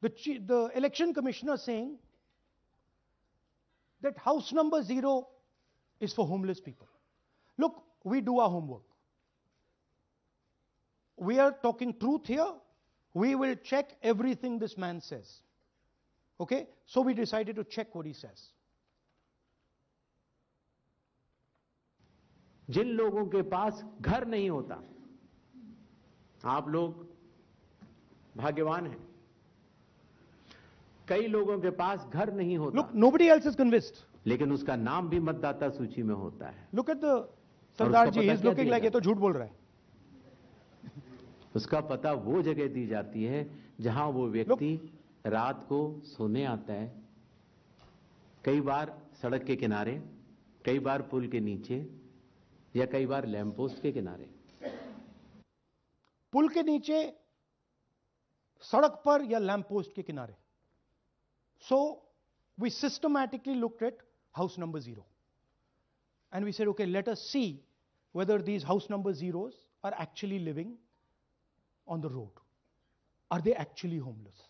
the election commissioner saying that house number 0 is for homeless people. Look, we do our homework. We are talking truth here. We will check everything this man says. Okay? So we decided to check what he says. जिन लोगों के पास घर नहीं होता, आप लोग भाग्यवान हैं. कई लोगों के पास घर नहीं होता. Look, nobody else is convinced. लेकिन उसका नाम भी मतदाता सूची में होता है. Look at the Sardar ji, he's looking like ये तो झूठ बोल रहा है. उसका पता वो जगह दी जाती है जहां वो व्यक्ति रात को सोने आता है. कई बार सड़क के किनारे, कई बार पुल के नीचे, या कई बार लैंप पोस्ट के किनारे. पुल के नीचे, सड़क पर या लैंप पोस्ट के किनारे. So we systematically looked at house number 0. And we said, okay, let us see whether these house number 0s are actually living on the road. Are they actually homeless?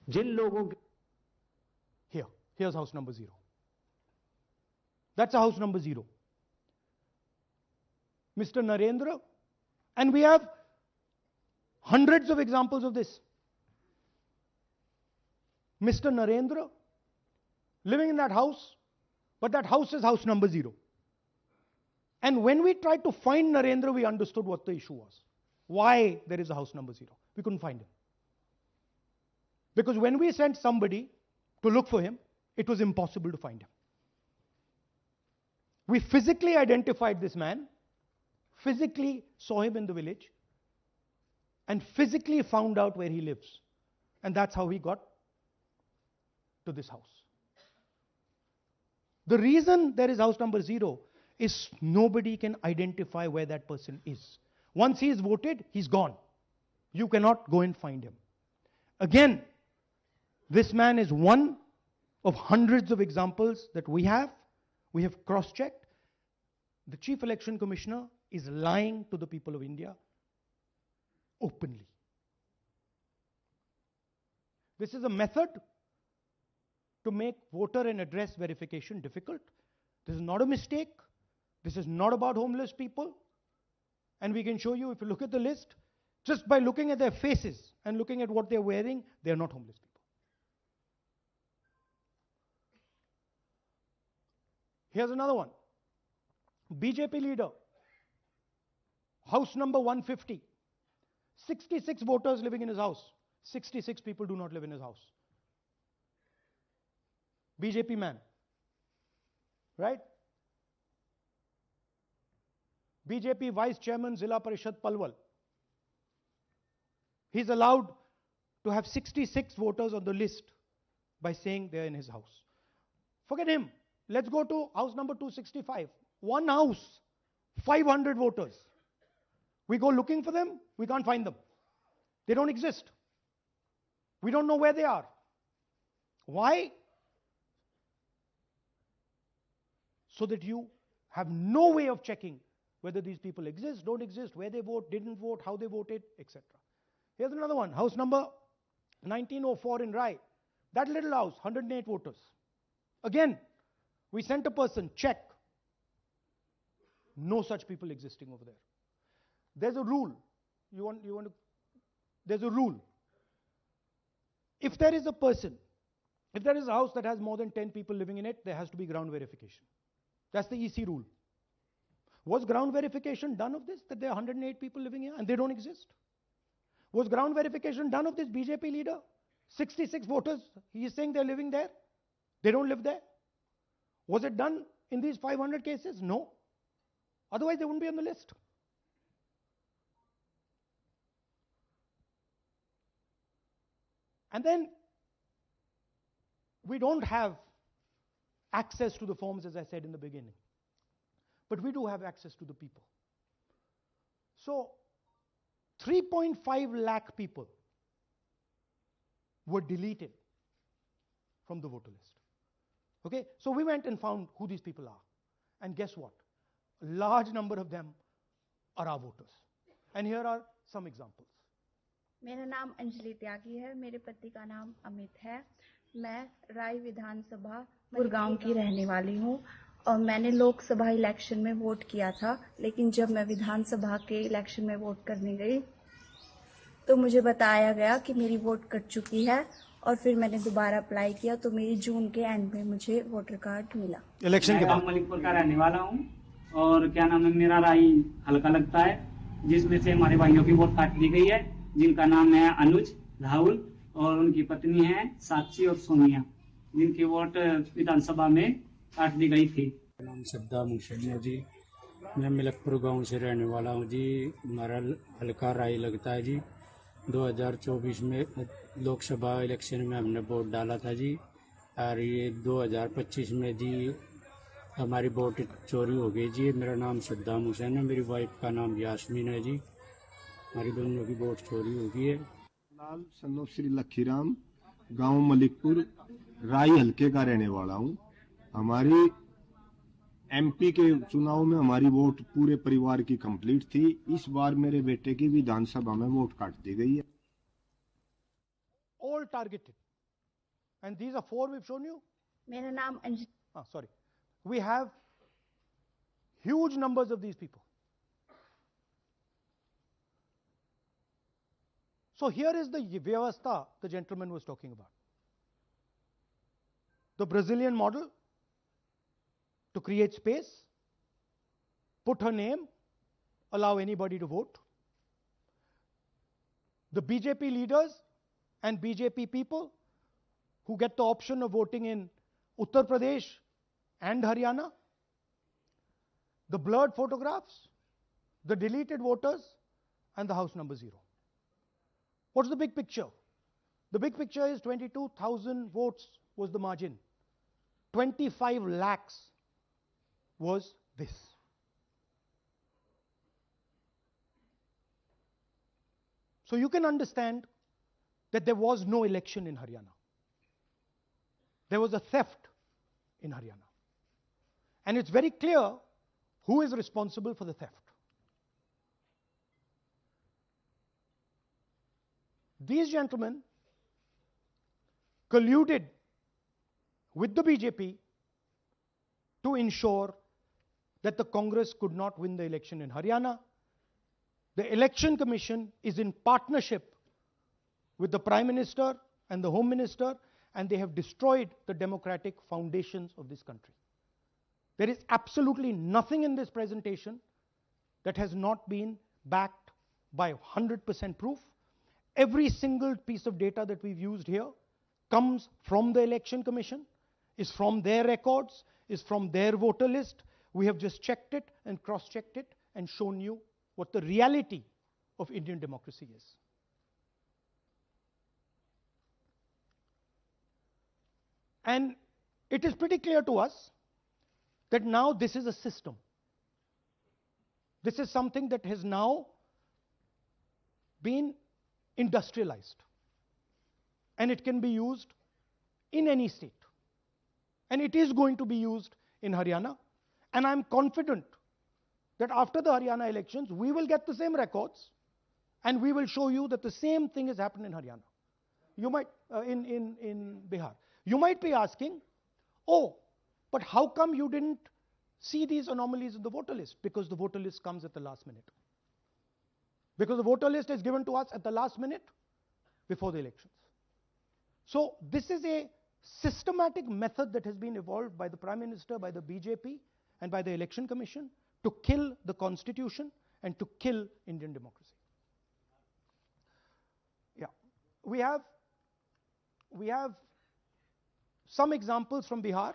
जिन लोगों के here's house number 0. That's a house number 0. Mr. Narendra, and we have hundreds of examples of this. Mr. Narendra living in that house, but that house is house number 0. And when we tried to find Narendra, we understood what the issue was. Why there is a house number 0. We couldn't find him. Because when we sent somebody to look for him, it was impossible to find him. We physically identified this man, physically saw him in the village, and physically found out where he lives. And that's how he got to this house. The reason there is house number 0 is nobody can identify where that person is. Once he is voted, he's gone. You cannot go and find him. Again, this man is one of hundreds of examples that we have. We have cross-checked. The Chief Election Commissioner is lying to the people of India openly. This is a method to make voter and address verification difficult. This is not a mistake. This is not about homeless people. And we can show you, if you look at the list, just by looking at their faces and looking at what they're wearing, they're not homeless people. Here's another one. BJP leader, house number 150. 66 voters living in his house. 66 people do not live in his house. BJP man. Right? BJP Vice Chairman Zilla Parishad Palwal. He's allowed to have 66 voters on the list by saying they're in his house. Forget him. Let's go to house number 265. One house, 500 voters. We go looking for them, we can't find them. They don't exist. We don't know where they are. Why? So that you have no way of checking whether these people exist, don't exist, where they vote, didn't vote, how they voted, etc. Here's another one, house number 1904 in Rai. That little house, 108 voters. Again, we sent a person, check. No such people existing over there. There's a rule. There's a rule. If there is a person, if there is a house that has more than 10 people living in it, there has to be ground verification. That's the EC rule. Was ground verification done of this, that there are 108 people living here and they don't exist? Was ground verification done of this BJP leader? 66 voters, he is saying they're living there. They don't live there. Was it done in these 500 cases? No. Otherwise, they wouldn't be on the list. And then, we don't have access to the forms, as I said in the beginning. But we do have access to the people. So, 3.5 lakh people were deleted from the voter list. Okay, so we went and found who these people are. And guess what? A large number of them are our voters. And here are some examples. मेरा नाम अंजलि त्यागी है। मेरे पति का नाम अमित है। मैं राय विधानसभा गांव की रहने वाली हूँ और मैंने लोकसभा इलेक्शन में वोट किया था, लेकिन जब मैं विधानसभा के इलेक्शन में वोट करने गई तो मुझे बताया गया कि मेरी वोट कट चुकी है और फिर मैंने दोबारा अप्लाई किया तो मेरी जून के एंड में मुझे वोटर कार्ड मिला। इलेक्शन के बाद मलिकपुर का रहने वाला हूँ और क्या नाम है, मेरा राय हल्का लगता है, जिसमें से हमारे भाइयों की वोट काट दी गई है, जिनका नाम है अनुज, राहुल और उनकी पत्नी है साक्षी और सोनिया, जिनकी वोट विधानसभा में काट दी गई थी। नाम सद्दाम हुसैन है जी। मैं मलिकपुर गांव से रहने वाला हूं जी। हमारा हल्का राय लगता है जी। 2024 में लोकसभा इलेक्शन में हमने वोट डाला था जी, और ये 2025 में जी हमारी वोट चोरी हो गई जी। मेरा नाम सद्दाम हुसैन है, मेरी वाइफ का नाम यास्मीन है जी। हमारी दोनों की वोट चोरी हो गई है। लाल सन्नो श्री लखीराम, गांव मलिकपुर, राय हल्के का रहने वाला हूं। हमारी एमपी के चुनाव में हमारी वोट पूरे परिवार की कंप्लीट थी। इस बार मेरे बेटे की विधानसभा में वोट काट दी गई है। all targeted, and these are 4 we've shown you. मेरा नाम Anjali. Sorry, we have huge numbers of these people. So here is the vyavastha the gentleman was talking about. The Brazilian model to create space, put her name, allow anybody to vote. The BJP leaders and BJP people who get the option of voting in Uttar Pradesh and Haryana. The blurred photographs, the deleted voters, and the house number 0. What's the big picture? The big picture is 22,000 votes was the margin. 25 lakhs was this. So you can understand that there was no election in Haryana. There was a theft in Haryana. And it's very clear who is responsible for the theft. These gentlemen colluded with the BJP to ensure that the Congress could not win the election in Haryana. The Election Commission is in partnership with the Prime Minister and the Home Minister, and they have destroyed the democratic foundations of this country. There is absolutely nothing in this presentation that has not been backed by 100% proof. Every single piece of data that we've used here comes from the Election Commission, is from their records, is from their voter list. We have just checked it and cross-checked it and shown you what the reality of Indian democracy is. And it is pretty clear to us that now this is a system. This is something that has now been industrialized, and it can be used in any state, and it is going to be used in Haryana. And I'm confident that after the Haryana elections we will get the same records and we will show you that the same thing has happened in Haryana. You might in Bihar. You might be asking, oh, but how come you didn't see these anomalies in the voter list? Because the voter list comes at the last minute. Because the voter list is given to us at the last minute before the elections. So this is a systematic method that has been evolved by the Prime Minister, by the BJP, and by the Election Commission to kill the Constitution and to kill Indian democracy. Yeah, we have some examples from Bihar,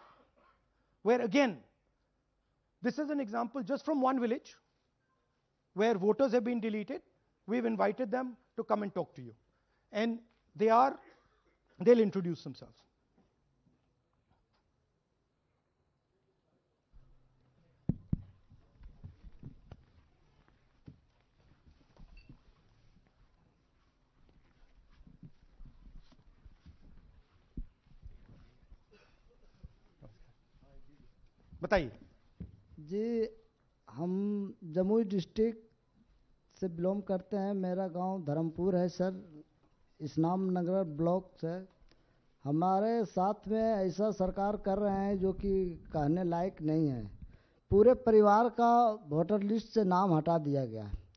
where again, this is an example just from one village where voters have been deleted. We've invited them to come and talk to you, and they'll introduce themselves. बताइए जी। हम Jamui district से belong करते हैं। मेरा गांव धर्मपुर है sir. इस्लाम नगर block से। हमारे साथ में ऐसा सरकार कर रहे हैं जो कि कहने लायक नहीं है। पूरे परिवार का वोटर लिस्ट से नाम हटा दिया गया है।